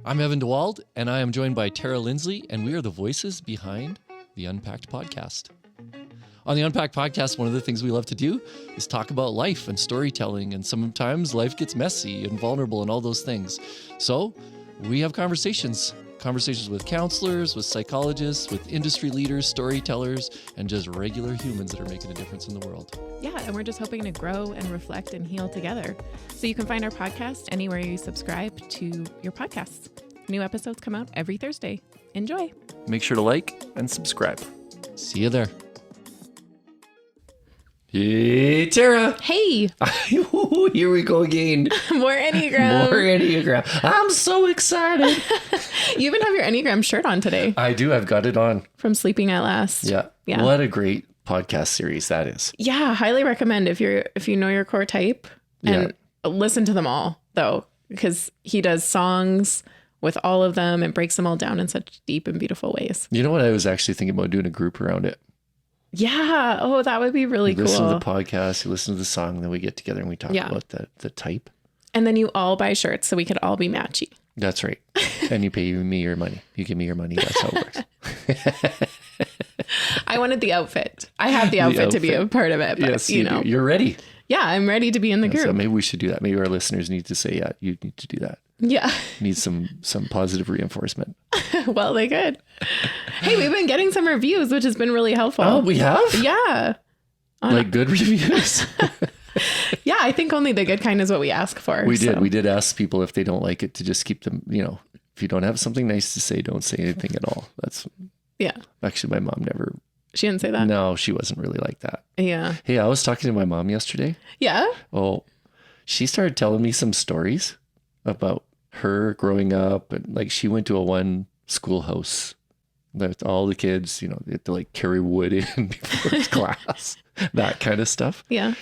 I'm Evan DeWald, and I am joined by Tara Lindsley, and we are the voices behind the Unpacked podcast. On the Unpacked podcast, one of the things we love to do is talk about life and storytelling, and sometimes life gets messy and vulnerable and all those things. So we have conversations with counselors, with psychologists, with industry leaders, storytellers, and just regular humans that are making a difference in the world. Yeah, and we're just hoping to grow and reflect and heal together. So you can find our podcast anywhere you subscribe to your podcasts. New episodes come out every Thursday. Enjoy. Make sure to like and subscribe. See you there. Hey, Tara. Hey. Here we go again. More Enneagram. More Enneagram. I'm so excited. You even have your Enneagram shirt on today. I do. I've got it on. From Sleeping at Last. Yeah. What a great podcast series that is. Yeah, highly recommend if you know your core type, and listen to them all though, because he does songs with all of them and breaks them all down in such deep and beautiful ways. You know what? I was actually thinking about doing a group around it. Yeah. Oh, that would be really cool. Listen to the podcast, you listen to the song, and then we get together and we talk about the type. And then you all buy shirts so we could all be matchy. That's right. And you pay me your money. You give me your money. That's how it works. I wanted the outfit. I have the outfit to be a part of it. But, yes, you know. You're ready. Yeah, I'm ready to be in the group. So maybe we should do that. Maybe our listeners need to say, yeah, you need to do that. Yeah. Need some positive reinforcement. Well, they could. Hey, we've been getting some reviews, which has been really helpful. Oh, we have? Yeah. Like good reviews? Yeah, I think only the good kind is what we ask for. We did ask people if they don't like it to just keep them, if you don't have something nice to say, don't say anything at all. That's actually my mom never. She didn't say that? No, she wasn't really like that. Yeah. Hey, I was talking to my mom yesterday. Yeah? Oh, she started telling me some stories about her growing up, and like she went to a one schoolhouse that all the kids, they had to like carry wood in before class, that kind of stuff. Yeah.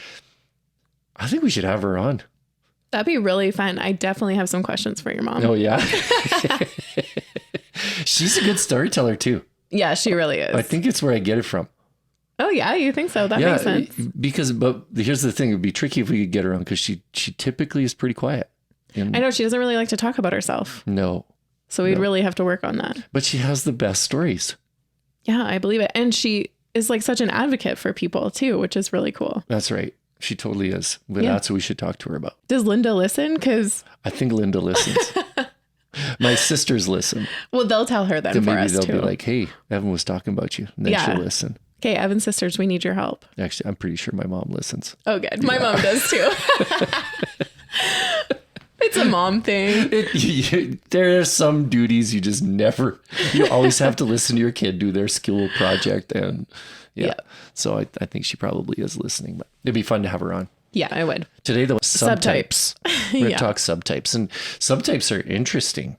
I think we should have her on. That'd be really fun. I definitely have some questions for your mom. Oh, yeah. She's a good storyteller too. Yeah, she really is. I think it's where I get it from. Oh, yeah. You think so? That makes sense. But here's the thing. It'd be tricky if we could get her on because she typically is pretty quiet. I know she doesn't really like to talk about herself. No. So we'd really have to work on that. But she has the best stories. Yeah, I believe it. And she is like such an advocate for people too, which is really cool. That's right. She totally is. But that's what we should talk to her about. Does Linda listen? Because I think Linda listens. My sisters listen. Well, they'll tell her then for maybe us they'll too. Be like, hey, Evan was talking about you. And then she'll listen. Okay, Evan's sisters, we need your help. Actually, I'm pretty sure my mom listens. Oh, good. My mom does too. It's a mom thing. There are some duties you just never, you always have to listen to your kid do their school project. And so I think she probably is listening, but it'd be fun to have her on. Yeah, I would. Today, though, subtypes. We're going to talk subtypes, and subtypes are interesting.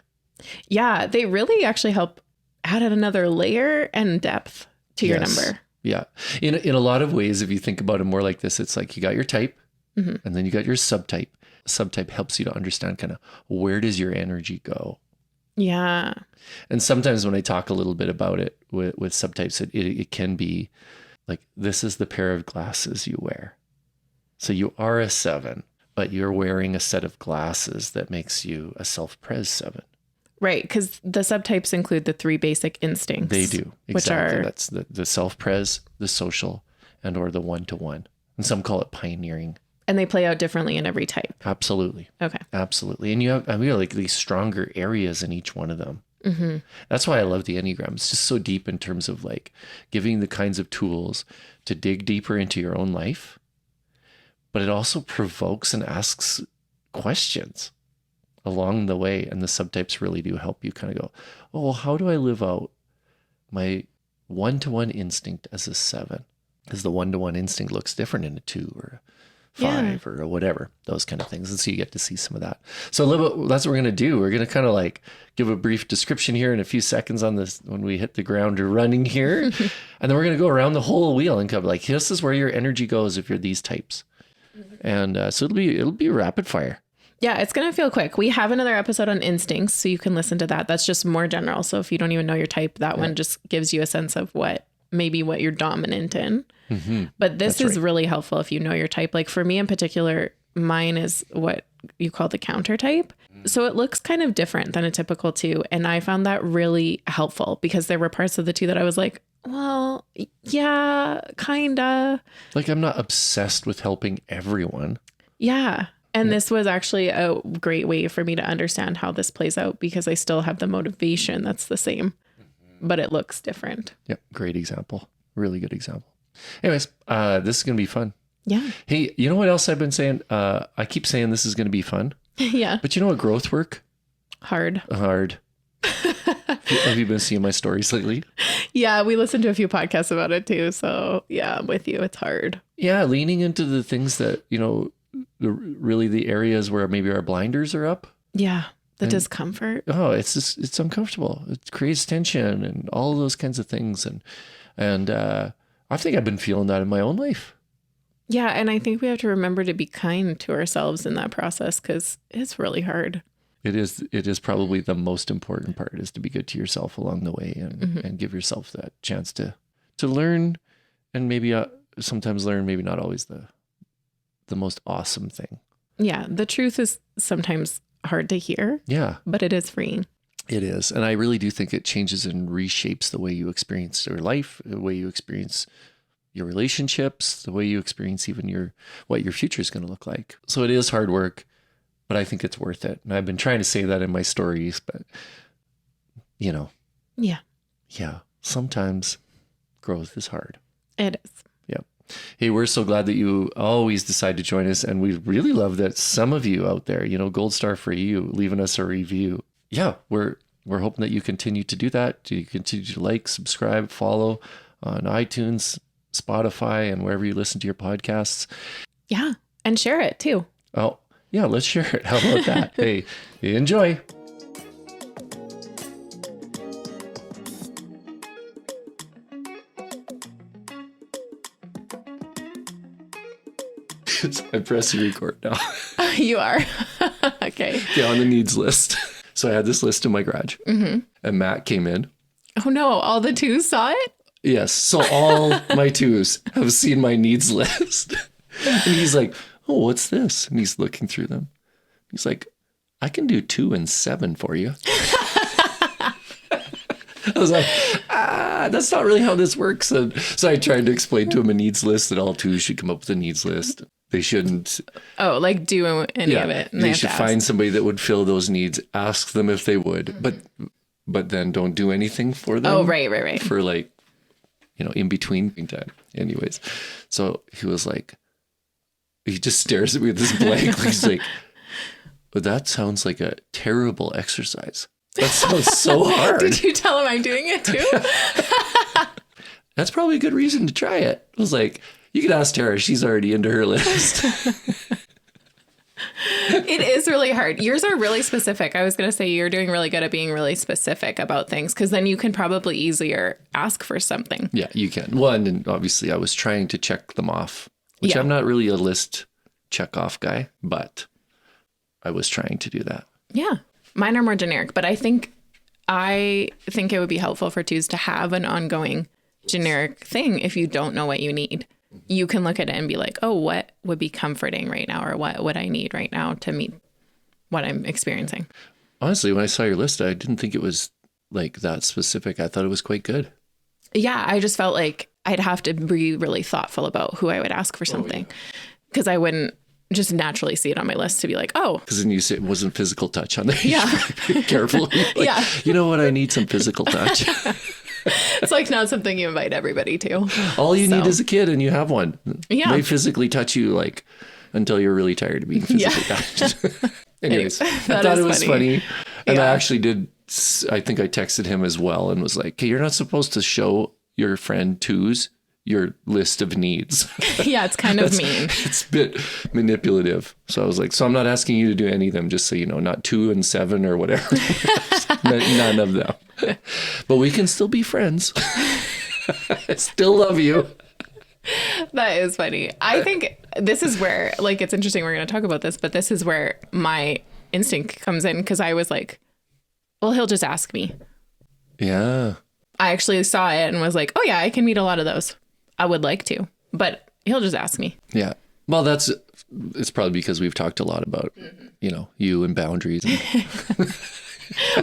Yeah, they really actually help add another layer and depth to your number. Yeah. In a lot of ways, if you think about it more like this, it's like you got your type and then you got your subtype. Subtype helps you to understand kind of where does your energy go. Yeah. And sometimes when I talk a little bit about it with subtypes, it can be like, this is the pair of glasses you wear. So you are a 7, but you're wearing a set of glasses that makes you a self-pres 7. Right, because the subtypes include the 3 basic instincts. They do. Exactly. Which are... That's the self-pres, the social, and or the one-to-one. And some call it pioneering. And they play out differently in every type. Absolutely. Okay. Absolutely. And you have like these stronger areas in each one of them. Mm-hmm. That's why I love the Enneagram. It's just so deep in terms of like giving the kinds of tools to dig deeper into your own life. But it also provokes and asks questions along the way. And the subtypes really do help you kind of go, oh, well, how do I live out my one-to-one instinct as a 7? Because the one-to-one instinct looks different in a 2 or a 5 or whatever, those kind of things. And so you get to see some of that. So a little bit, that's what we're going to do. We're going to kind of like give a brief description here in a few seconds on this when we hit the ground running here. And then we're going to go around the whole wheel and come like, this is where your energy goes if you're these types. And so it'll be rapid fire. Yeah, it's going to feel quick. We have another episode on instincts, so you can listen to that. That's just more general. So if you don't even know your type, that one just gives you a sense of what you're dominant in. Mm-hmm. But this is really helpful if you know your type. Like for me in particular, mine is what you call the counter type. So it looks kind of different than a typical 2. And I found that really helpful because there were parts of the 2 that I was like, well, yeah, kinda. Like, I'm not obsessed with helping everyone. Yeah. And this was actually a great way for me to understand how this plays out because I still have the motivation that's the same, but it looks different. Yep. Great example. Really good example. Anyways, this is going to be fun. Yeah. Hey, you know what else I've been saying? I keep saying this is going to be fun. Yeah. But you know what? Growth work? Hard. Have you been seeing my stories lately? Yeah, we listened to a few podcasts about it too. So yeah, I'm with you. It's hard. Yeah, leaning into the things that, really the areas where maybe our blinders are up. Yeah, the discomfort. Oh, it's uncomfortable. It creates tension and all of those kinds of things. And I think I've been feeling that in my own life. Yeah, and I think we have to remember to be kind to ourselves in that process because it's really hard. It is probably the most important part, is to be good to yourself along the way and give yourself that chance to learn, and maybe sometimes learn, maybe not always the most awesome thing. Yeah, the truth is sometimes hard to hear. Yeah. But it is freeing. It is. And I really do think it changes and reshapes the way you experience your life, the way you experience your relationships, the way you experience even what your future is going to look like. So it is hard work, but I think it's worth it. And I've been trying to say that in my stories, but Yeah. Yeah. Sometimes growth is hard. It is. Yep. Hey, we're so glad that you always decide to join us. And we really love that some of you out there, gold star for you, leaving us a review. Yeah, we're hoping that you continue to do that. You continue to like, subscribe, follow on iTunes, Spotify, and wherever you listen to your podcasts. Yeah. And share it too. Oh, yeah, let's share it. How about that? Hey, enjoy. I'm pressing record now. You are. Okay. Yeah, on the needs list. So I had this list in my garage, and Matt came in. Oh no, all the 2s saw it? Yes. So all my 2s have seen my needs list. And he's like, oh, what's this? And he's looking through them. He's like, I can do 2 and 7 for you. I was like, that's not really how this works. And so I tried to explain to him a needs list, that all 2s should come up with a needs list. They shouldn't. Oh, like do any of it. They should find somebody that would fill those needs, ask them if they would, but then don't do anything for them. Oh, right. For in between time. Anyways, so he was like, he just stares at me with this blank. He's like, but that sounds like a terrible exercise. That sounds so hard. Did you tell him I'm doing it too? That's probably a good reason to try it. I was like, you could ask Tara. She's already into her list. It is really hard. Yours are really specific. I was going to say you're doing really good at being really specific about things because then you can probably easier ask for something. Yeah, you can. Well, and obviously I was trying to check them off, which I'm not really a list check off guy, but I was trying to do that. Yeah. Mine are more generic, but I think it would be helpful for 2s to have an ongoing generic thing. If you don't know what you need, you can look at it and be like, oh, what would be comforting right now? Or what would I need right now to meet what I'm experiencing? Honestly, when I saw your list, I didn't think it was like that specific. I thought it was quite good. Yeah. I just felt like I'd have to be really thoughtful about who I would ask for something because I wouldn't just naturally see it on my list to be like, oh. Because then you say it wasn't physical touch on there. Yeah. Careful. Yeah. You know what? I need some physical touch. It's like not something you invite everybody to. All you need is a kid and you have one. Yeah. They physically touch you like until you're really tired of being physically touched. Anyways, I thought it was funny. And I actually did. I think I texted him as well and was like, okay, you're not supposed to show your friend 2s your list of needs. Yeah, it's kind of mean. It's a bit manipulative. So I was like, so I'm not asking you to do any of them, just so you know, not 2 and 7 or whatever. None of them. But we can still be friends. I still love you. That is funny. I think this is where, like, it's interesting. We're going to talk about this, but this is where my instinct comes in because I was like, well, he'll just ask me. Yeah. I actually saw it and was like, oh, yeah, I can meet a lot of those. I would like to, but he'll just ask me. Yeah. Well, it's probably because we've talked a lot about, you and boundaries and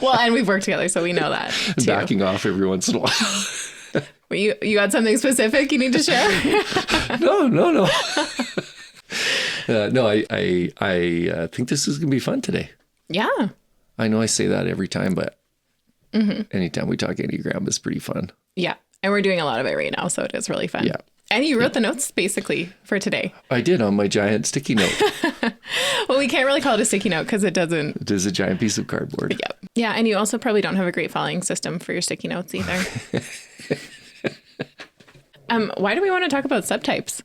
Well, and we've worked together, so we know that too. backing off every once in a while. You got something specific you need to share? No. No, I think this is going to be fun today. Yeah. I know I say that every time, but anytime we talk Enneagram is pretty fun. Yeah. And we're doing a lot of it right now, so it is really fun. Yeah. And you wrote the notes basically for today. I did on my giant sticky note. Well, we can't really call it a sticky note because it doesn't. It is a giant piece of cardboard. Yeah. Yeah. And you also probably don't have a great filing system for your sticky notes either. Why do we want to talk about subtypes?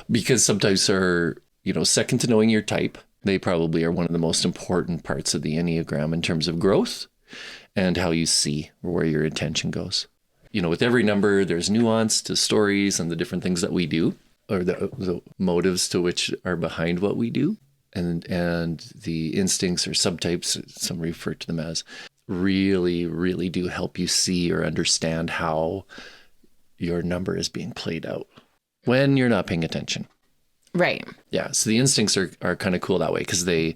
Because subtypes are, second to knowing your type. They probably are one of the most important parts of the Enneagram in terms of growth and how you see where your attention goes. With every number, there's nuance to stories and the different things that we do, or the motives to which are behind what we do. And the instincts or subtypes, some refer to them as, really, really do help you see or understand how your number is being played out when you're not paying attention. Right. Yeah. So the instincts are kind of cool that way because do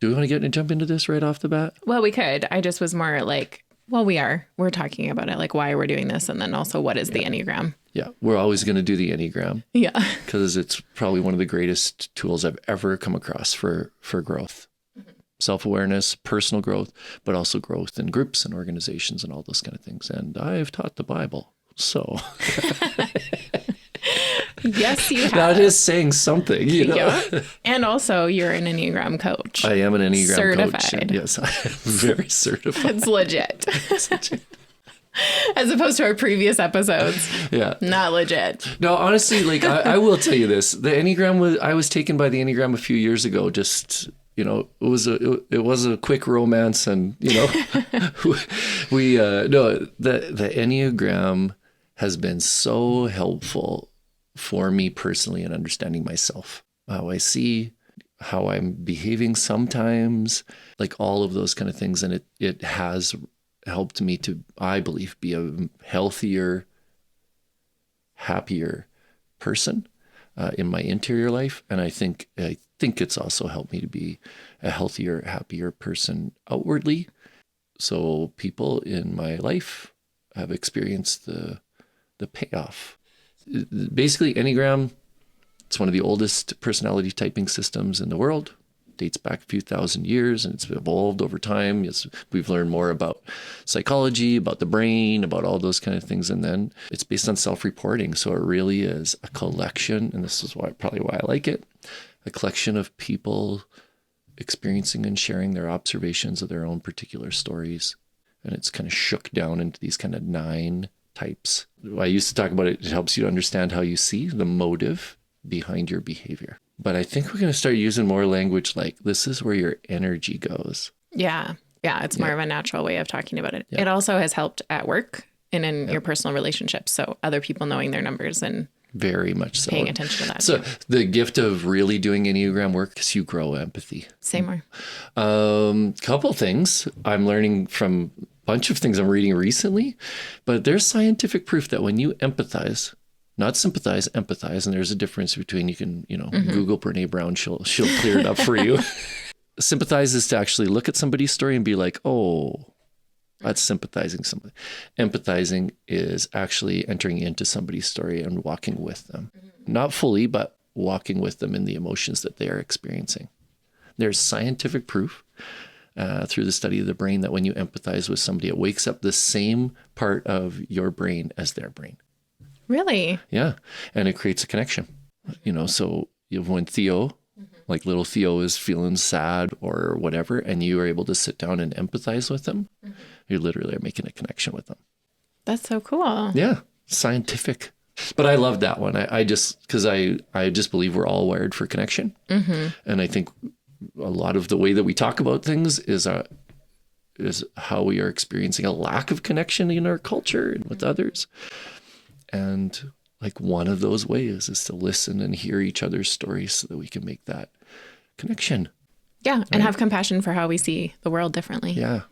we want to jump into this right off the bat? Well, we could. I just was more like, well, we're talking about it, like why we're doing this. And then also what is the Enneagram? Yeah. We're always going to do the Enneagram. Yeah. Because it's probably one of the greatest tools I've ever come across for growth. Self-awareness, personal growth, but also growth in groups and organizations and all those kind of things. And I've taught the Bible. So yes, you have. That is saying something, Yeah. And also you're an Enneagram coach. I am an Enneagram certified. coach. Yes, I am very certified. It's legit. As opposed to our previous episodes. Yeah. Not legit. No, honestly, I will tell you this. The Enneagram I was taken by the Enneagram a few years ago. Just, it was a quick romance and, the Enneagram has been so helpful for me personally in understanding myself, how I see, how I'm behaving sometimes, like all of those kind of things. And it has helped me to, I believe, be a healthier, happier person in my interior life. And I think it's also helped me to be a healthier, happier person outwardly. So people in my life have experienced the payoff. Basically, Enneagram, it's one of the oldest personality typing systems in the world. Dates back a few thousand years, and it's evolved over time. Yes, we've learned more about psychology, about the brain, about all those kind of things. And then it's based on self-reporting. So it really is a collection, and this is probably why I like it, a collection of people experiencing and sharing their observations of their own particular stories. And it's kind of shook down into these kind of 9 types. I used to talk about it. It helps you to understand how you see the motive behind your behavior. But I think we're going to start using more language like this is where your energy goes. Yeah. Yeah. It's more of a natural way of talking about it. Yeah. It also has helped at work and in your personal relationships. So other people knowing their numbers and very much so paying attention to that. So too. the gift of really doing Enneagram work is you grow empathy. Say more. Couple things I'm learning from bunch of things I'm reading recently, but there's scientific proof that when you empathize, not sympathize, empathize, and there's a difference between, you can, Google Brene Brown, she'll clear it up for you. Sympathize is to actually look at somebody's story and be like, oh, that's sympathizing somebody. Empathizing is actually entering into somebody's story and walking with them. Not fully, but walking with them in the emotions that they are experiencing. There's scientific proof through the study of the brain that when you empathize with somebody, it wakes up the same part of your brain as their brain. Really? Yeah. And it creates a connection. So when Theo, like little Theo, is feeling sad or whatever, and you are able to sit down and empathize with them, you literally are making a connection with them. That's so cool. Yeah. Scientific. But I love that one. I just believe we're all wired for connection. And I think a lot of the way that we talk about things is how we are experiencing a lack of connection in our culture and with others. And like one of those ways is to listen and hear each other's stories so that we can make that connection. Yeah. And have compassion for how we see the world differently. Yeah.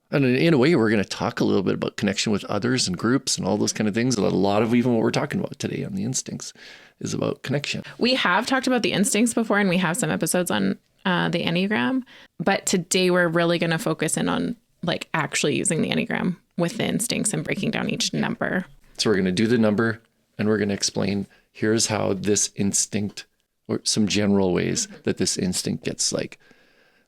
And in a way, we're going to talk a little bit about connection with others and groups and all those kind of things. A lot of even what we're talking about today on the instincts is about connection. We have talked about the instincts before, and we have some episodes on the Enneagram. But today we're really going to focus in on like actually using the Enneagram with the instincts and breaking down each number. So we're going to do the number and we're going to explain here's how this instinct, or some general ways that this instinct gets like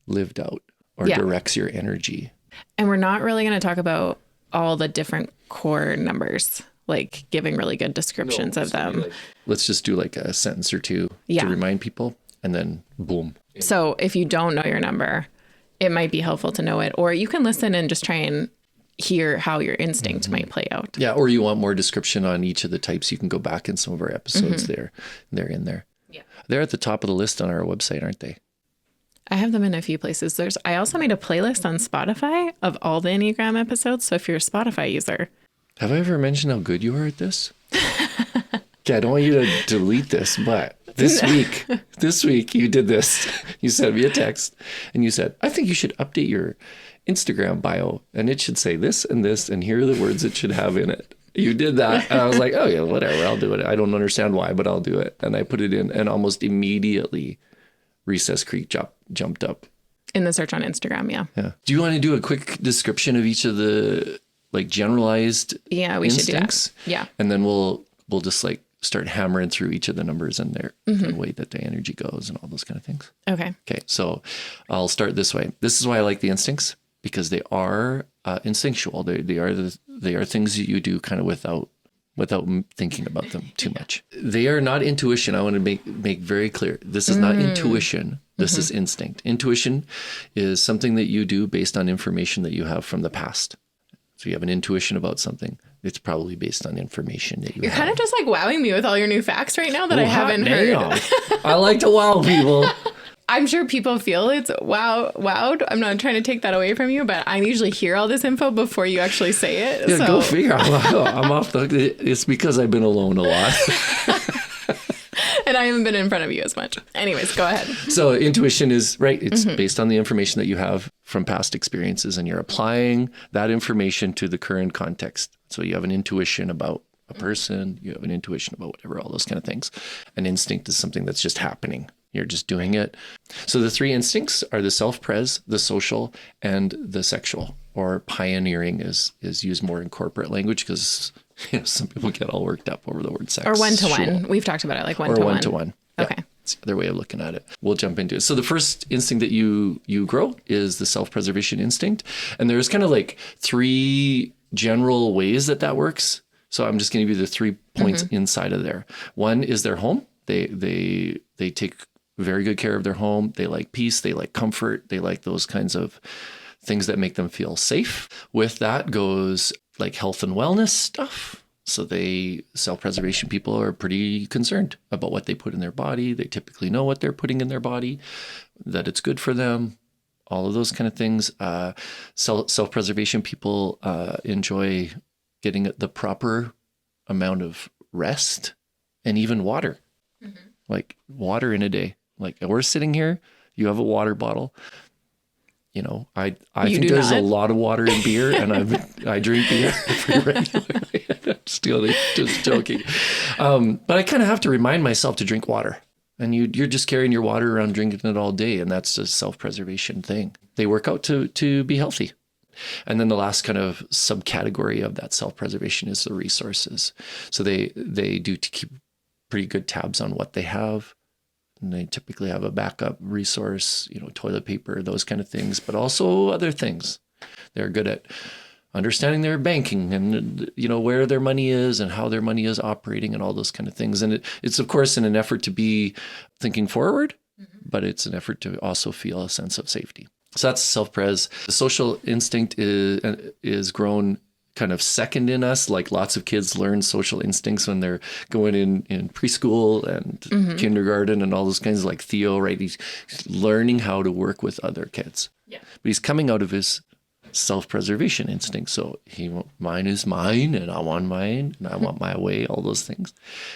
lived out or directs your energy. And we're not really going to talk about all the different core numbers, like giving really good descriptions of them. Let's just do like a sentence or two to remind people, and then boom. So if you don't know your number, it might be helpful to know it, or you can listen and just try and hear how your instinct might play out. Yeah. Or you want more description on each of the types, you can go back in some of our episodes there. They're in there. Yeah. They're at the top of the list on our website, aren't they? I have them in a few places. I also made a playlist on Spotify of all the Enneagram episodes. So if you're a Spotify user. Have I ever mentioned how good you are at this? Okay, I don't want you to delete this, but this week you did this. You sent me a text and you said, I think you should update your Instagram bio and it should say this, and here are the words it should have in it. You did that. And I was like, oh yeah, whatever, I'll do it. I don't understand why, but I'll do it. And I put it in, and almost immediately Recess Creek jumped up. In the search on Instagram, yeah. Do you want to do a quick description of each of the like generalized we instincts? should do that. Yeah. And then we'll just like start hammering through each of the numbers and the way that the energy goes and all those kind of things. Okay. So I'll start this way. This is why I like the instincts, because they are instinctual. They are things that you do kind of without thinking about them too much. They are not intuition. I want to make very clear. This is not intuition. This is instinct. Intuition is something that you do based on information that you have from the past. So you have an intuition about something. It's probably based on information that You're kind of just like wowing me with all your new facts right now that I haven't heard. I like to wow people. I'm sure people feel it's wowed. I'm not trying to take that away from you, but I usually hear all this info before you actually say it. Yeah, go figure. I'm off the. It's because I've been alone a lot. And I haven't been in front of you as much. Anyways, go ahead. So intuition is right. It's based on the information that you have from past experiences, and you're applying that information to the current context. So you have an intuition about a person, you have an intuition about whatever, all those kind of things. An instinct is something that's just happening. You're just doing it. So the three instincts are the self-pres, the social, and the sexual, or pioneering is used more in corporate language because some people get all worked up over the word sex. Or one-to-one. We've talked about it like one-to-one. Or one-to-one. Okay. Yeah, it's the other way of looking at it. We'll jump into it. So the first instinct that you grow is the self-preservation instinct. And there's kind of like three general ways that works. So I'm just going to give you the 3 points inside of there. One is their home. They take very good care of their home. They like peace. They like comfort. They like those kinds of things that make them feel safe. With that goes like health and wellness stuff. So self-preservation people are pretty concerned about what they put in their body. They typically know what they're putting in their body, that it's good for them, all of those kind of things. Self-preservation people enjoy getting the proper amount of rest and even water, like water in a day. Like we're sitting here, you have a water bottle. I think there's a lot of water in beer, and I drink beer pretty regularly. Just joking. But I kind of have to remind myself to drink water. And you're just carrying your water around, drinking it all day, and that's a self-preservation thing. They work out to be healthy. And then the last kind of subcategory of that self-preservation is the resources. So they do to keep pretty good tabs on what they have. And they typically have a backup resource, toilet paper, those kind of things, but also other things. They're good at understanding their banking and, where their money is and how their money is operating and all those kind of things. And it's of course, in an effort to be thinking forward, but it's an effort to also feel a sense of safety. So that's self-pres. The social instinct is grown kind of second in us. Like lots of kids learn social instincts when they're going in preschool and kindergarten and all those kinds of, like Theo, right? He's learning how to work with other kids. Yeah. But he's coming out of his self-preservation instinct. So mine is mine, and I want mine, and I want my way, all those things.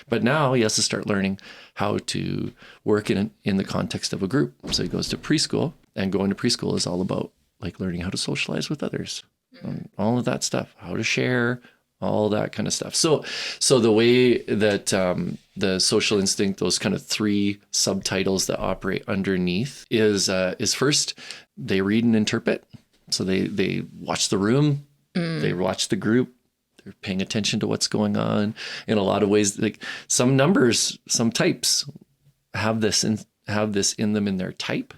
But now he has to start learning how to work in the context of a group. So he goes to preschool, and going to preschool is all about like learning how to socialize with others. All of that stuff, how to share, all that kind of stuff. So the way that the social instinct, those kind of 3 subtitles that operate underneath is first, they read and interpret. So they watch the room, they watch the group, they're paying attention to what's going on. In a lot of ways, like some numbers, some types have this in them in their type,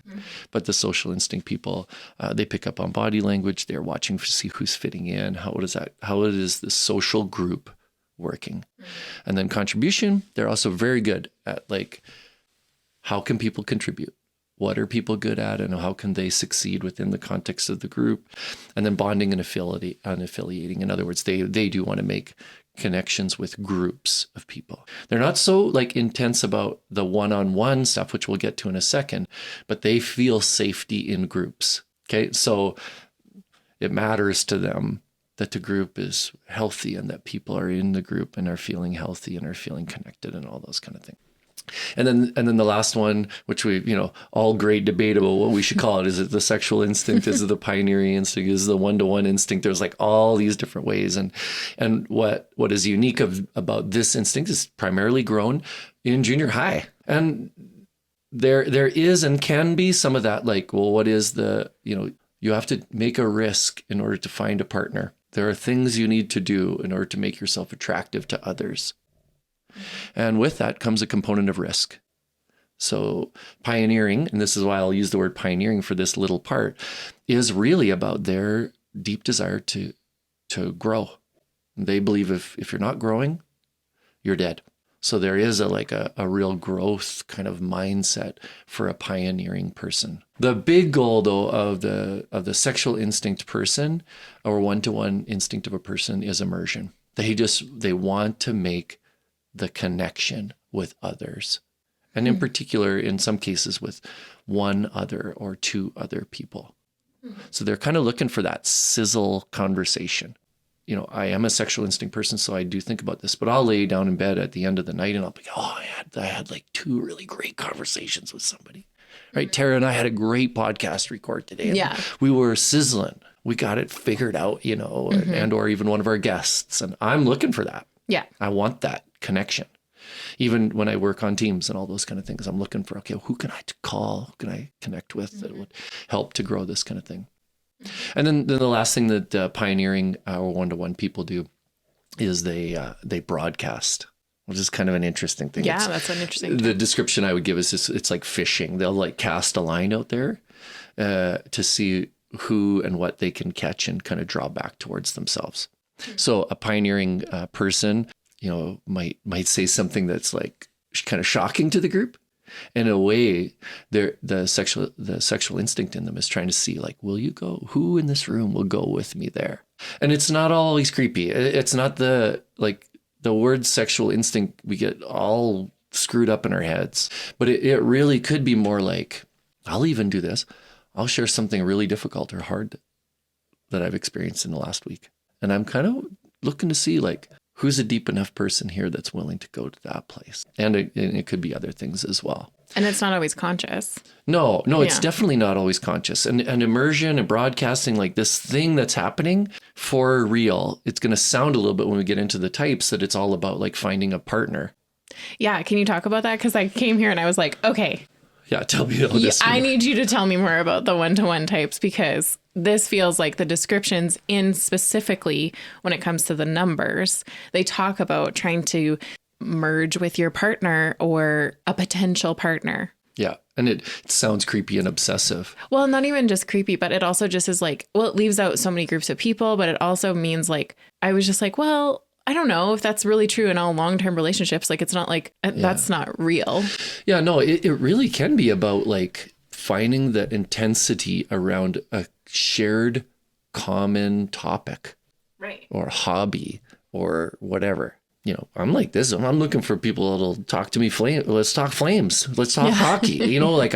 but the social instinct people, they pick up on body language. They're watching to see who's fitting in. How is the social group working? And then contribution, they're also very good at like, how can people contribute? What are people good at, and how can they succeed within the context of the group? And then bonding and unaffiliating. In other words, they do want to make connections with groups of people. They're not so like intense about the one-on-one stuff, which we'll get to in a second, but they feel safety in groups. Okay. So it matters to them that the group is healthy and that people are in the group and are feeling healthy and are feeling connected and all those kind of things. And then the last one, which we, all great debatable, what we should call it. Is it the sexual instinct? Is it the pioneering instinct? Is it the one-to-one instinct? There's like all these different ways. And what is unique about this instinct is primarily grown in junior high. And there is and can be some of that, like, well, what is you have to make a risk in order to find a partner. There are things you need to do in order to make yourself attractive to others. And with that comes a component of risk. So pioneering, and this is why I'll use the word pioneering for this little part, is really about their deep desire to grow. They believe if you're not growing, you're dead. So there is a real growth kind of mindset for a pioneering person. The big goal, though, of the sexual instinct person or one-to-one instinct of a person is immersion. They want to make the connection with others. And in particular, in some cases, with one other or 2 other people. So they're kind of looking for that sizzle conversation. I am a sexual instinct person, so I do think about this, but I'll lay down in bed at the end of the night and I'll be, I had like 2 really great conversations with somebody. Right? Tara and I had a great podcast record today. Yeah. We were sizzling. We got it figured out, and or even one of our guests. And I'm looking for that. Yeah. I want that connection. Even when I work on teams and all those kind of things, I'm looking for, okay, who can I call? Who can I connect with that would help to grow this kind of thing? And then the last thing that pioneering or one-to-one people do is they broadcast, which is kind of an interesting thing. Yeah, that's an interesting The description I would give is it's like fishing. They'll like cast a line out there to see who and what they can catch and kind of draw back towards themselves. So a pioneering person, might say something that's like kind of shocking to the group. In a way, the sexual instinct in them is trying to see, like, will you go? Who in this room will go with me there? And it's not always creepy. It's not the word sexual instinct. We get all screwed up in our heads, but it really could be more like, I'll even do this. I'll share something really difficult or hard that I've experienced in the last week. And I'm kind of looking to see, like, who's a deep enough person here that's willing to go to that place? And it could be other things as well. And it's not always conscious. No, it's definitely not always conscious. And immersion and broadcasting, like this thing that's happening for real, it's going to sound a little bit when we get into the types that it's all about like finding a partner. Yeah. Can you talk about that? Because I came here and I was like, okay. Yeah, tell me about this. I need you to tell me more about the one-to-one types, because this feels like the descriptions in specifically when it comes to the numbers, they talk about trying to merge with your partner or a potential partner. Yeah. And it sounds creepy and obsessive. Well, not even just creepy, but it also just is like, well, it leaves out so many groups of people, but it also means like, I was just like, well, I don't know if that's really true in all long-term relationships. Like, it's not like, that's not real. Yeah, no, it really can be about like finding the intensity around a shared common topic. Right. Or hobby or whatever. I'm like this. I'm looking for people that'll talk to me. Let's talk Flames. Let's talk hockey. Like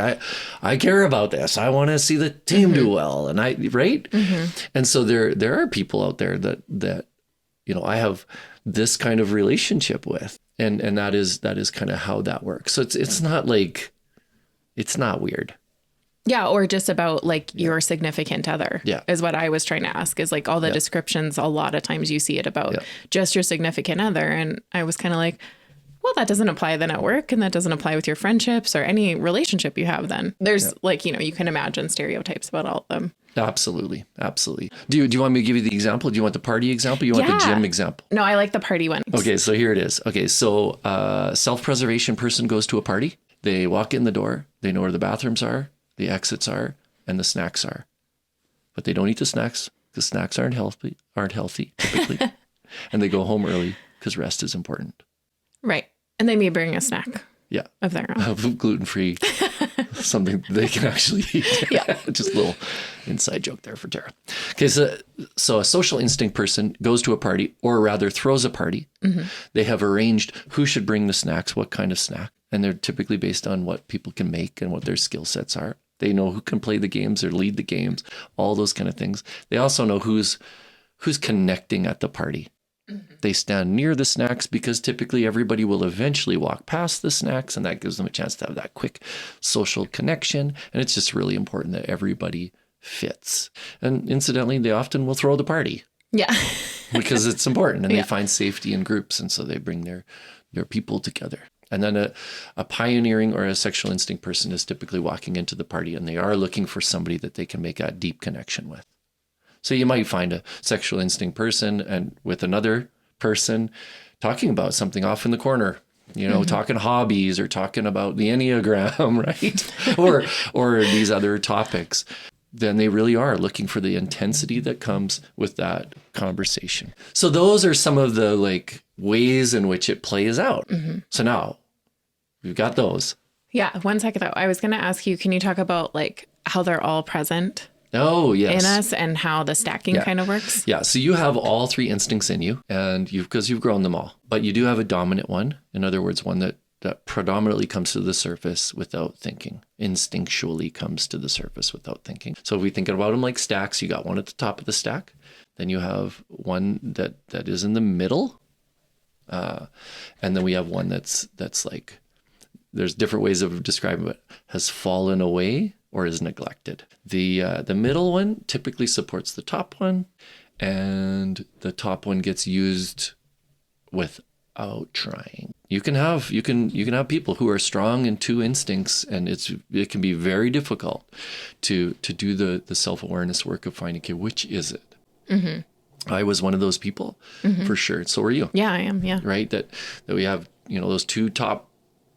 I care about this. I want to see the team do well. And right. And so there are people out there that I have this kind of relationship with, and that is kind of how that works. So it's not like, it's not weird. Yeah. Or just about like your significant other is what I was trying to ask, is like all the descriptions. A lot of times you see it about just your significant other. And I was kind of like, well, that doesn't apply then at work, and that doesn't apply with your friendships or any relationship you have then. There's like, you know, you can imagine stereotypes about all of them. Absolutely. Absolutely. Do you want me to give you the example? Do you want the party example? You want the gym example? No, I like the party one. Okay, so here it is. Okay, so self-preservation person goes to a party. They walk in the door. They know where the bathrooms are, the exits are, and the snacks are. But they don't eat the snacks because snacks aren't healthy typically. And they go home early because rest is important. Right. And they may bring a snack. Yeah. Of their own. Gluten-free, something they can actually eat. Just a little inside joke there for Tara. Okay, so a social instinct person goes to a party, or rather throws a party. They have arranged who should bring the snacks, what kind of snack. And they're typically based on what people can make and what their skill sets are. They know who can play the games or lead the games, all those kind of things. They also know who's connecting at the party. They stand near the snacks because typically everybody will eventually walk past the snacks, and that gives them a chance to have that quick social connection. And it's just really important that everybody fits. And incidentally, they often will throw the party. Yeah. Because it's important, and they find safety in groups. And so they bring their people together. And then a pioneering or a sexual instinct person is typically walking into the party, and they are looking for somebody that they can make a deep connection with. So you might find a sexual instinct person and with another person talking about something off in the corner, you know, talking hobbies or talking about the Enneagram, right? or these other topics. Then they really are looking for the intensity that comes with that conversation. So those are some of the like ways in which it plays out. So now we've got those. Yeah. 1 second though. I was going to ask you, can you talk about like how they're all present? Oh, yes. In us, and how the stacking kind of works? Yeah. So you have all three instincts in you, and because you've grown them all, but you do have a dominant one. In other words, one that predominantly comes to the surface without thinking, instinctually comes to the surface without thinking. So if we think about them like stacks, you got one at the top of the stack. Then you have one that is in the middle. And then we have one that's like, there's different ways of describing it, has fallen away or is neglected. The middle one typically supports the top one, and the top one gets used without trying. You can have people who are strong in two instincts, and it can be very difficult to do the self-awareness work of finding, okay, which is it? I was one of those people for sure. So were you. Yeah, I am. Yeah. Right. That we have, those two top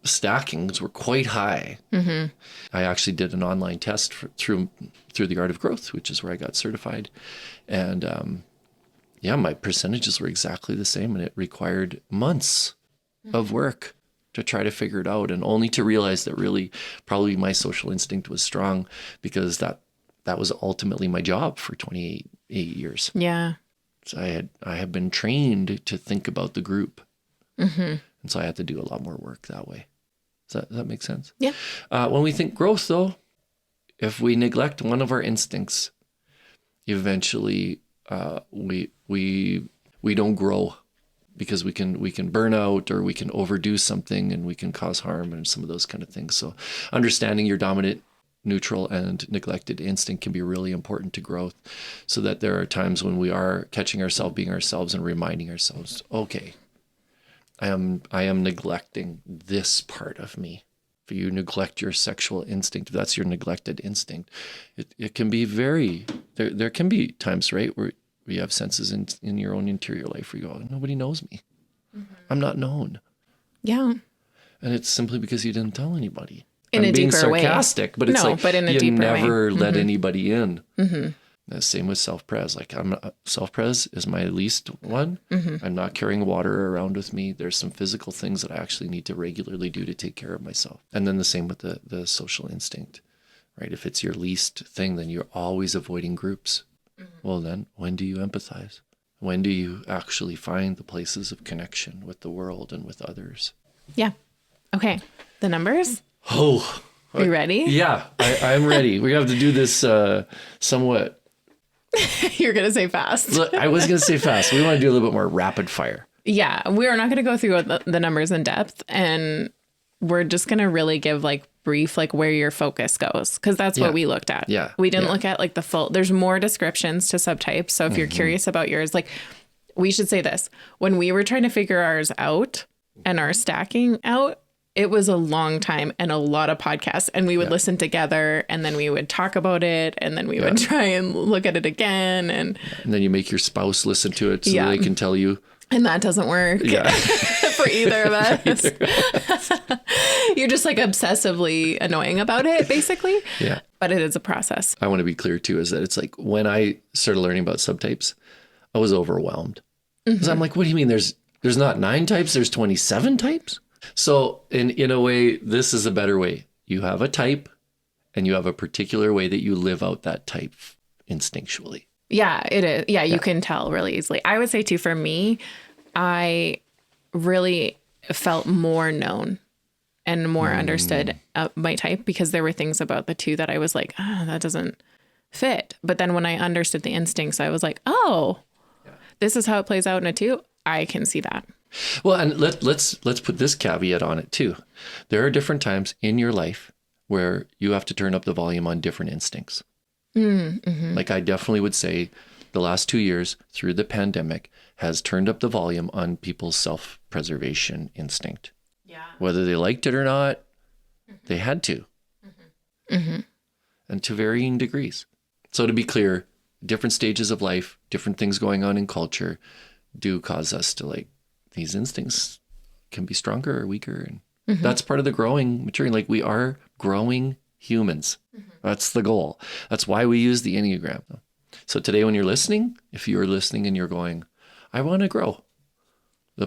stackings were quite high. I actually did an online test through the Art of Growth, which is where I got certified. And my percentages were exactly the same, and it required months of work to try to figure it out, and only to realize that really probably my social instinct was strong, because that was ultimately my job for 28 years. Yeah. So I have been trained to think about the group. And so I had to do a lot more work that way. Does that make sense? Yeah. When we think growth, though, if we neglect one of our instincts, eventually we don't grow, because we can burn out, or we can overdo something, and we can cause harm, and some of those kind of things. So understanding your dominant, neutral, and neglected instinct can be really important to growth, so that there are times when we are catching ourselves being ourselves and reminding ourselves, okay, I am neglecting this part of me. If you neglect your sexual instinct, if that's your neglected instinct, it can be there can be times, right, where you have senses in your own interior life where you go, nobody knows me. I'm not known. Yeah. And it's simply because you didn't tell anybody. In a deeper way. I'm being sarcastic, but it's but in a you deeper never way. let anybody in. The same with self-pres. Like, self-pres is my least one. I'm not carrying water around with me. There's some physical things that I actually need to regularly do to take care of myself. And then the same with the social instinct, right? If it's your least thing, then you're always avoiding groups. Well, then when do you empathize? When do you actually find the places of connection with the world and with others? Yeah. Okay. The numbers? Oh. Are you ready? Yeah, I'm ready. We have to do this somewhat. You're going to say fast. Look, I was going to say fast. We want to do a little bit more rapid fire. Yeah. We're not going to go through the numbers in depth, and we're just going to really give like brief, like where your focus goes. Cause that's what we looked at. Yeah. We didn't look at like the full, there's more descriptions to subtypes. So if you're curious about yours, like we should say this, when we were trying to figure ours out and our stacking out, it was a long time and a lot of podcasts, and we would listen together, and then we would talk about it, and then we would try and look at it again. And then you make your spouse listen to it so they can tell you. And that doesn't work for either of us. You're just like obsessively annoying about it, basically. Yeah. But it is a process. I want to be clear too, is that it's like when I started learning about subtypes, I was overwhelmed. Because I'm like, what do you mean there's not 9 types, there's 27 types? So in a way, this is a better way. You have a type and you have a particular way that you live out that type instinctually. Yeah, it is. Yeah, you can tell really easily. I would say too, for me, I really felt more known and more understood my type, because there were things about the 2 that I was like, that doesn't fit. But then when I understood the instincts, I was like, oh, this is how it plays out in a 2. I can see that. Well, and let's put this caveat on it too. There are different times in your life where you have to turn up the volume on different instincts. Like I definitely would say the last 2 years through the pandemic has turned up the volume on people's self-preservation instinct. Yeah. Whether they liked it or not, they had to. And to varying degrees. So to be clear, different stages of life, different things going on in culture do cause us to like, these instincts can be stronger or weaker. And that's part of the growing, maturing. Like we are growing humans. That's the goal. That's why we use the Enneagram. So today when you're listening, if you're listening and you're going, I want to grow, the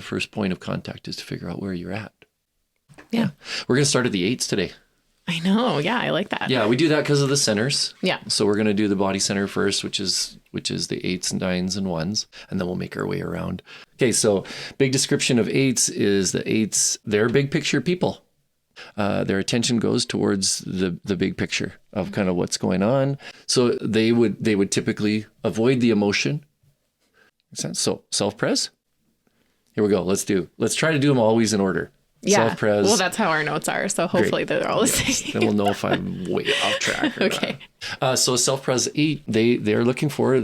first point of contact is to figure out where you're at. Yeah. We're going to start at the 8s today. I know. Yeah, I like that. Yeah, we do that because of the centers. Yeah. So we're going to do the body center first, which is the 8s and 9s and 1s, and then we'll make our way around. Okay, so big description of 8s is the 8s, they're big picture people. Their attention goes towards the big picture of kind of what's going on. So they would typically avoid the emotion. Makes sense? So self-pres. Here we go. Let's try to do them always in order. Yeah. Self-pres. Well, that's how our notes are. So hopefully they're all the same. Then we'll know if I'm way off track or okay. not. So self-pres 8, they're looking for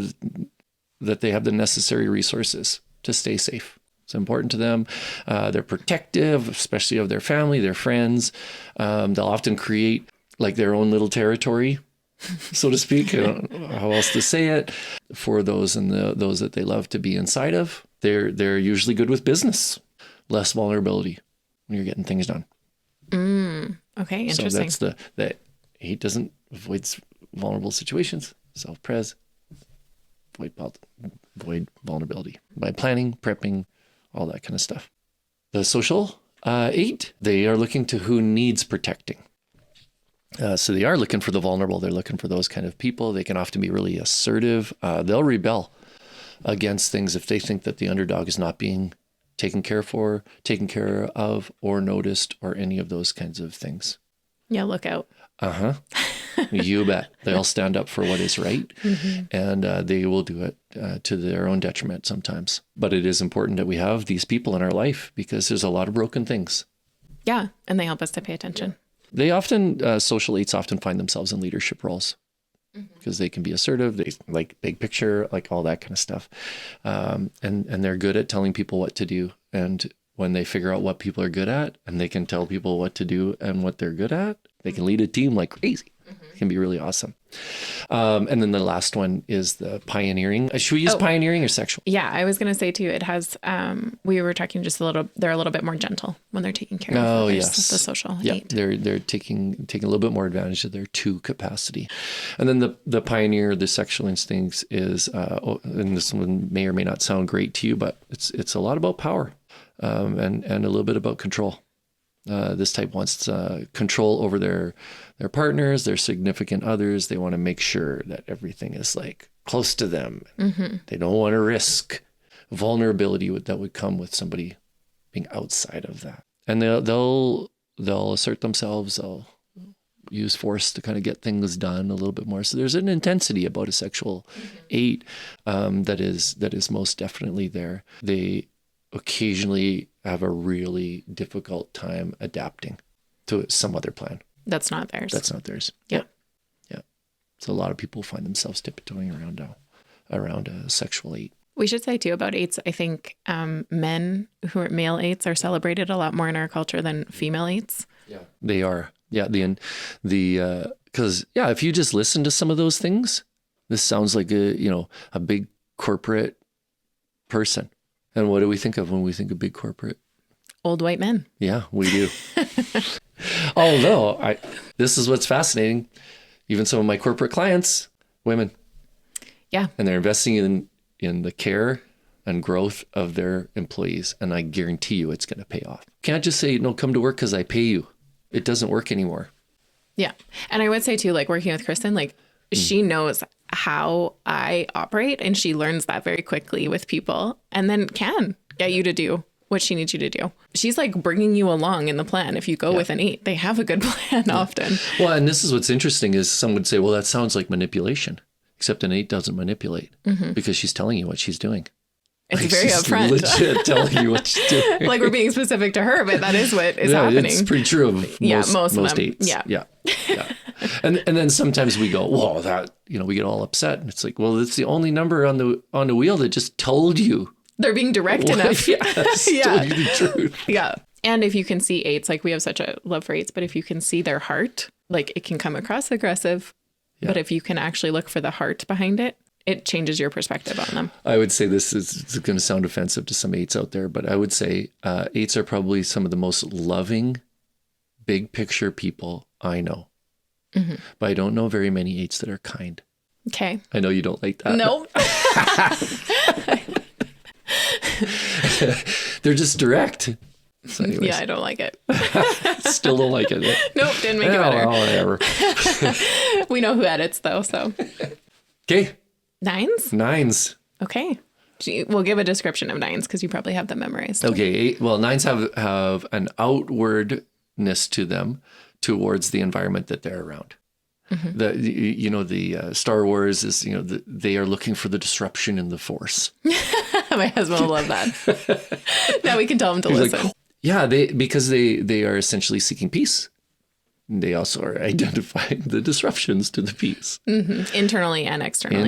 that they have the necessary resources to stay safe. It's important to them. They're protective, especially of their family, their friends. They'll often create like their own little territory, so to speak. I don't know how else to say it. For those and those that they love to be inside of, they're usually good with business. Less vulnerability when you're getting things done. Okay, interesting. So that's that 8 doesn't avoid vulnerable situations. Self-pres, avoid vulnerability by planning, prepping, all that kind of stuff. The social 8, they are looking to who needs protecting. So they are looking for the vulnerable. They're looking for those kind of people. They can often be really assertive. They'll rebel against things if they think that the underdog is not being taken care of, or noticed, or any of those kinds of things. Yeah, look out. You bet. They'll stand up for what is right, and they will do it to their own detriment sometimes. But it is important that we have these people in our life because there's a lot of broken things. Yeah, and they help us to pay attention. They often, social 8s often find themselves in leadership roles because they can be assertive, they like big picture, like all that kind of stuff. And they're good at telling people what to do. And when they figure out what people are good at and they can tell people what to do and what they're good at, they can lead a team like crazy. It can be really awesome. And then the last one is the pioneering. Should we use pioneering or sexual? Yeah, I was going to say too, it has, we were talking just they're a little bit more gentle when they're taking care of others. Yes. The social 8. They're taking a little bit more advantage of their 2 capacity. And then the pioneer, the sexual instincts is, and this one may or may not sound great to you, but it's a lot about power and a little bit about control. This type wants control over their partners, their significant others. They want to make sure that everything is like close to them. They don't want to risk vulnerability that would come with somebody being outside of that. And they'll assert themselves. They'll use force to kind of get things done a little bit more. So there's an intensity about a sexual 8 that is most definitely there. They occasionally have a really difficult time adapting. to some other plan. That's not theirs. That's not theirs. Yeah. Yeah. So a lot of people find themselves tiptoeing around a sexual 8. We should say too about 8s. I think men who are male 8s are celebrated a lot more in our culture than female 8s. Yeah, they are. Yeah, because if you just listen to some of those things, this sounds like a big corporate person. And what do we think of when we think of big corporate? Old white men. Yeah, we do. Although this is what's fascinating. Even some of my corporate clients, women. Yeah, and they're investing in the care and growth of their employees. And I guarantee you it's going to pay off. Can't just say, no, come to work because I pay you. It doesn't work anymore. Yeah. And I would say too, like working with Kristen, like she knows how I operate and she learns that very quickly with people and then can get you to do what she needs you to do. She's like bringing you along in the plan. If you go with an 8, they have a good plan often. Well, and this is what's interesting is some would say, well, that sounds like manipulation. Except an 8 doesn't manipulate because she's telling you what she's doing. It's very upfront. Legit telling you what she's doing. Like we're being specific to her, but that is what is happening. It's pretty true of most of them. 8s. Yeah. And then sometimes we go, well, that, we get all upset. And it's like, well, it's the only number on the wheel that just told you. They're being direct enough. Yeah, told you the truth. Yeah. And if you can see 8s, like we have such a love for 8s, but if you can see their heart, like it can come across aggressive. Yeah. But if you can actually look for the heart behind it, it changes your perspective on them. I would say it's going to sound offensive to some 8s out there, but I would say 8s are probably some of the most loving, big picture people I know. Mm-hmm. But I don't know very many 8s that are kind. Okay. I know you don't like that. No. They're just direct. So anyways. Yeah, I don't like it. Still don't like it. Nope, didn't make it better. Whatever. We know who edits though, so. Okay. 9s? 9s. Okay. We'll give a description of 9s because you probably have them memorized. Okay. 9s have an outwardness to them towards the environment that they're around. Mm-hmm. The Star Wars is, they are looking for the disruption in the Force. My husband will love that. Now we can tell him to listen. Like, yeah, because they are essentially seeking peace. They also are identifying the disruptions to the peace. Mm-hmm. Internally and externally.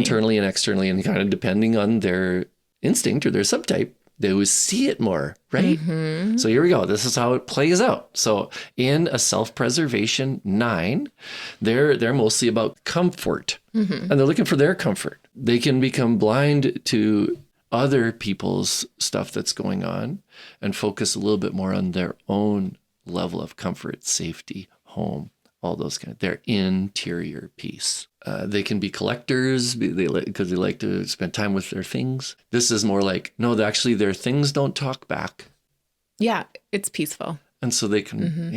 And kind of depending on their instinct or their subtype, they would see it more, right? Mm-hmm. So here we go. This is how it plays out. So in a self-preservation 9, they're mostly about comfort. Mm-hmm. And they're looking for their comfort. They can become blind to other people's stuff that's going on and focus a little bit more on their own level of comfort, safety, home, all those their interior peace. They can be collectors because they like to spend time with their things. This is more like, no, actually their things don't talk back. Yeah, it's peaceful. And so they can,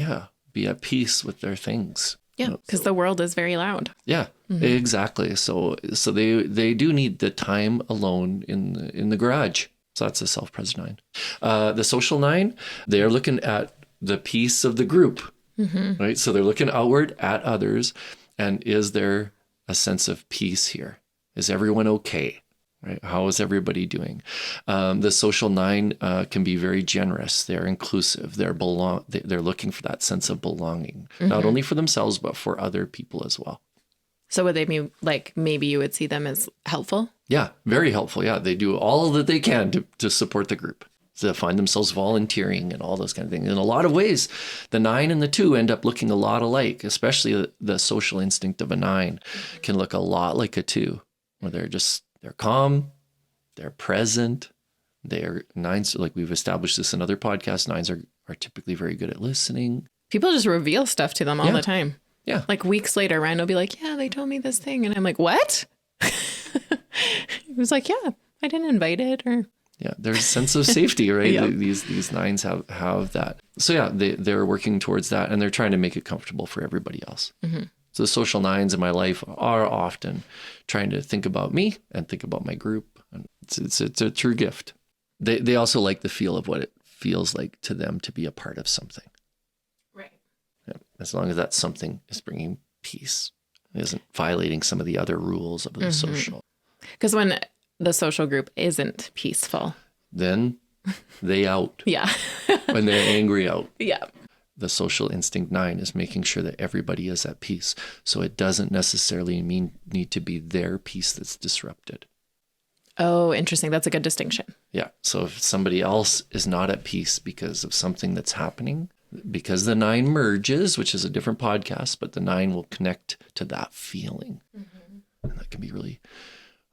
be at peace with their things. Yeah, because the world is very loud. Yeah, exactly. So they do need the time alone in the garage. So that's a self-pres 9. The social 9, they are looking at the peace of the group, right? So they're looking outward at others. And is there a sense of peace here? Is everyone okay? Right? How is everybody doing? The social 9 can be very generous. They're inclusive. They're looking for that sense of belonging, not only for themselves, but for other people as well. So would they be like, maybe you would see them as helpful? Yeah, very helpful. Yeah, they do all that they can to support the group. To find themselves volunteering and all those kind of things. In a lot of ways, the 9 and the 2 end up looking a lot alike, especially the social instinct of a 9 can look a lot like a 2, where they're calm, they're present, they're 9s, like we've established this in other podcasts, 9s are typically very good at listening. People just reveal stuff to them all the time. Yeah. Like weeks later, Ryan will be like, yeah, they told me this thing. And I'm like, what? He was like, yeah, I didn't invite it or... Yeah, there's a sense of safety, right? Yep. These 9s have that. So yeah, they're working towards that and they're trying to make it comfortable for everybody else. Mm-hmm. So the social 9s in my life are often trying to think about me and think about my group. And it's a true gift. They also like the feel of what it feels like to them to be a part of something. Right. Yeah, as long as that something is bringing peace. It isn't violating some of the other rules of the social. Because when the social group isn't peaceful, then they out. Yeah. When they're angry out. Yeah. the social instinct 9 is making sure that everybody is at peace. So it doesn't necessarily need to be their peace that's disrupted. Oh, interesting. That's a good distinction. Yeah. So if somebody else is not at peace because of something that's happening, because the 9 merges, which is a different podcast, but the 9 will connect to that feeling. And that can be really,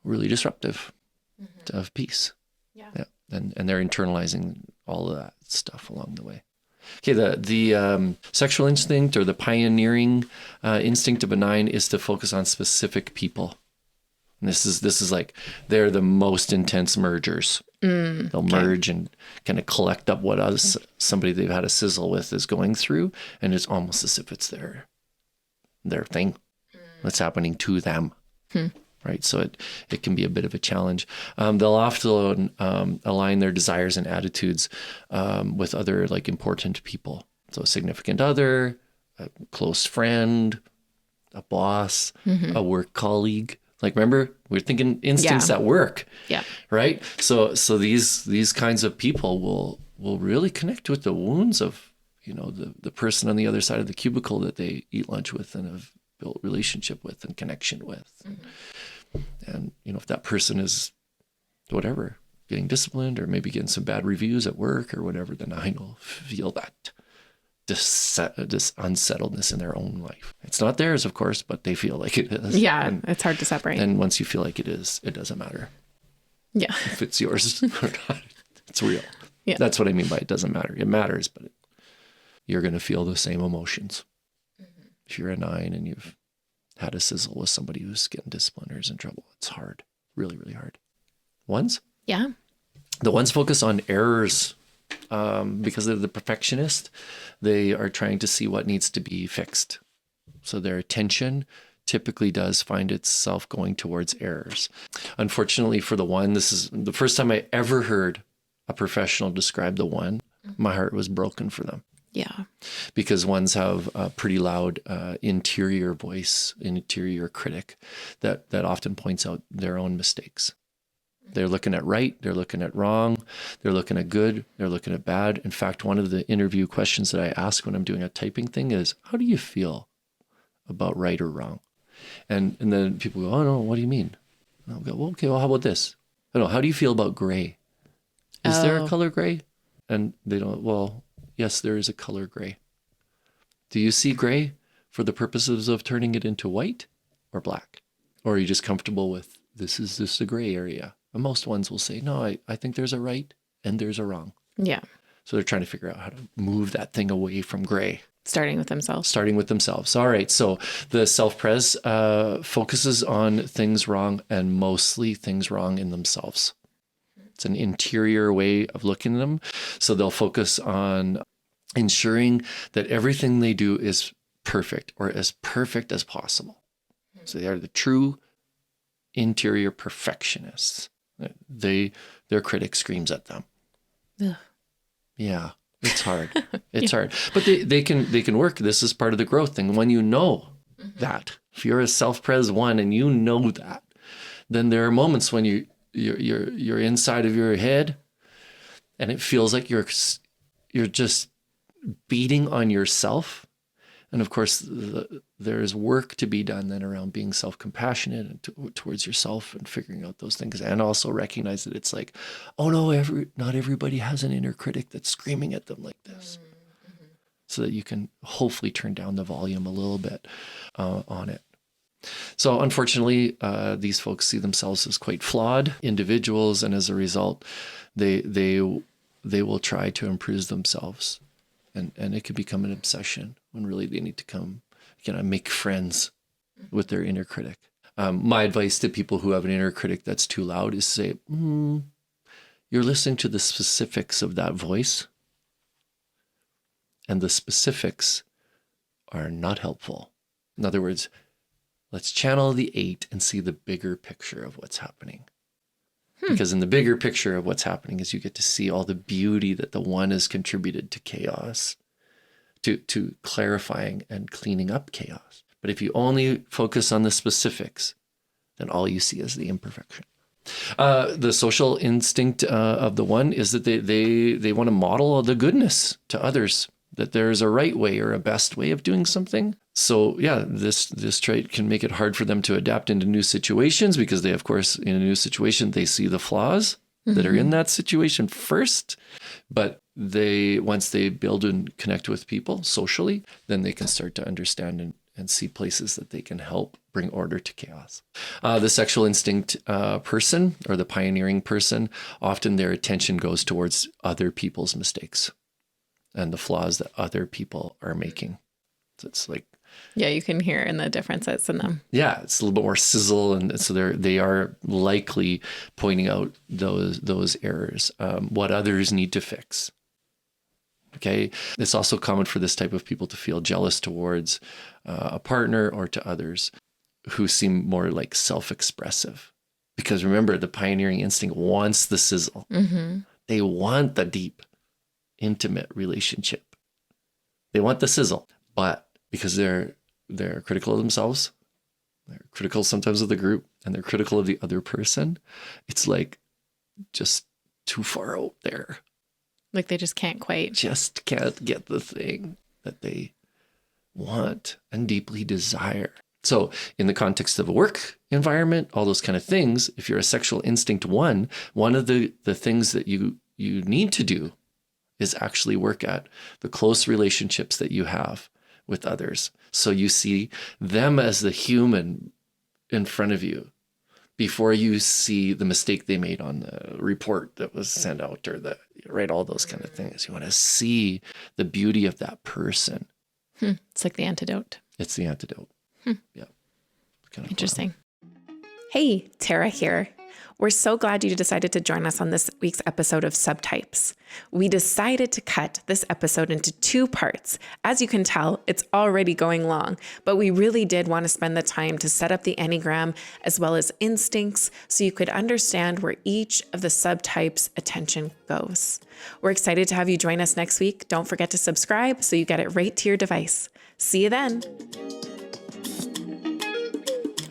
really disruptive of peace. Yeah. And they're internalizing all of that stuff along the way. Okay, the sexual instinct or the pioneering instinct of a 9 is to focus on specific people. And this is like, they're the most intense mergers. They'll merge and kind of collect up what somebody they've had a sizzle with is going through, and it's almost as if it's their thing that's happening to them. Right, so it can be a bit of a challenge. They'll often align their desires and attitudes with other like important people. So a significant other, a close friend, a boss, a work colleague. Like, remember, we're thinking instincts at work. Yeah. Right. So these kinds of people will really connect with the wounds of, the person on the other side of the cubicle that they eat lunch with and have built relationship with and connection with. And, if that person is whatever, getting disciplined or maybe getting some bad reviews at work or whatever, then I will feel that this unsettledness in their own life. It's not theirs, of course, but they feel like it is. Yeah, it's hard to separate. And once you feel like it is, it doesn't matter. Yeah. If it's yours or not, it's real. Yeah. That's what I mean by it doesn't matter. It matters, but you're going to feel the same emotions. If you're a 9 and you've had a sizzle with somebody who's getting disciplined or is in trouble, it's hard. Really, really hard. 1s? Yeah. The 1s focus on errors. Because they're the perfectionist, they are trying to see what needs to be fixed. So their attention typically does find itself going towards errors. Unfortunately for the 1, this is the first time I ever heard a professional describe the 1. My heart was broken for them. Yeah. Because 1s have a pretty loud interior voice, interior critic that often points out their own mistakes. They're looking at right, they're looking at wrong, they're looking at good, they're looking at bad. In fact, one of the interview questions that I ask when I'm doing a typing thing is, how do you feel about right or wrong? And then people go, oh no, what do you mean? And I'll go, well, okay, well, how about this? I don't know, how do you feel about gray? Is there a color gray? And they don't, well, yes, there is a color gray. Do you see gray for the purposes of turning it into white or black? Or are you just comfortable with, this is just a gray area? And most 1s will say, no, I think there's a right and there's a wrong. Yeah. So they're trying to figure out how to move that thing away from gray. Starting with themselves. All right. So the self-pres focuses on things wrong and mostly things wrong in themselves. It's an interior way of looking at them. So they'll focus on ensuring that everything they do is perfect or as perfect as possible. So they are the true interior perfectionists. Their critic screams at them. Ugh. Yeah, it's hard. It's hard, but they can work. This is part of the growth thing. When you know that, if you're a self-pres 1 and you know that, then there are moments when you're inside of your head, and it feels like you're just beating on yourself. And of course, there's work to be done then around being self-compassionate and towards yourself and figuring out those things, and also recognize that it's like, oh no, not everybody has an inner critic that's screaming at them like this. So that you can hopefully turn down the volume a little bit on it. So unfortunately, these folks see themselves as quite flawed individuals, and as a result, they will try to improve themselves. And it could become an obsession when really they need to make friends with their inner critic. My advice to people who have an inner critic that's too loud is say, you're listening to the specifics of that voice, and the specifics are not helpful. In other words, let's channel the 8 and see the bigger picture of what's happening. Because in the bigger picture of what's happening is you get to see all the beauty that the 1 has contributed to chaos, to clarifying and cleaning up chaos. But if you only focus on the specifics, then all you see is the imperfection. The social instinct of the 1 is that they want to model the goodness to others. that there's a right way or a best way of doing something. So yeah, this trait can make it hard for them to adapt into new situations because they, of course, in a new situation, they see the flaws that are in that situation first. But once they build and connect with people socially, then they can start to understand and see places that they can help bring order to chaos. The sexual instinct person or the pioneering person, often their attention goes towards other people's mistakes and the flaws that other people are making. So it's like, yeah, you can hear in the differences in them. Yeah, it's a little bit more sizzle, and so they are likely pointing out those errors, what others need to fix. Okay, it's also common for this type of people to feel jealous towards a partner or to others who seem more like self-expressive. Because remember, the pioneering instinct wants the sizzle. They want the deep, intimate relationship. They want the sizzle, but because they're critical of themselves, they're critical sometimes of the group, and they're critical of the other person, it's like just too far out there. Like they just can't get the thing that they want and deeply desire. So in the context of a work environment, all those kind of things, if you're a sexual instinct one of the things that you need to do is actually work at the close relationships that you have with others. So you see them as the human in front of you before you see the mistake they made on the report that was sent out or all those kind of things. You want to see the beauty of that person. It's like the antidote. It's the antidote. Yeah. Kind of interesting. Fun. Hey, Tara here. We're so glad you decided to join us on this week's episode of Subtypes. We decided to cut this episode into 2 parts. As you can tell, it's already going long, but we really did want to spend the time to set up the Enneagram as well as instincts so you could understand where each of the subtypes' attention goes. We're excited to have you join us next week. Don't forget to subscribe so you get it right to your device. See you then.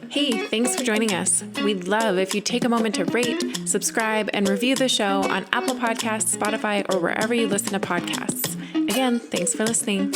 Hey, thanks for joining us. We'd love if you take a moment to rate, subscribe, and review the show on Apple Podcasts, Spotify, or wherever you listen to podcasts. Again, thanks for listening.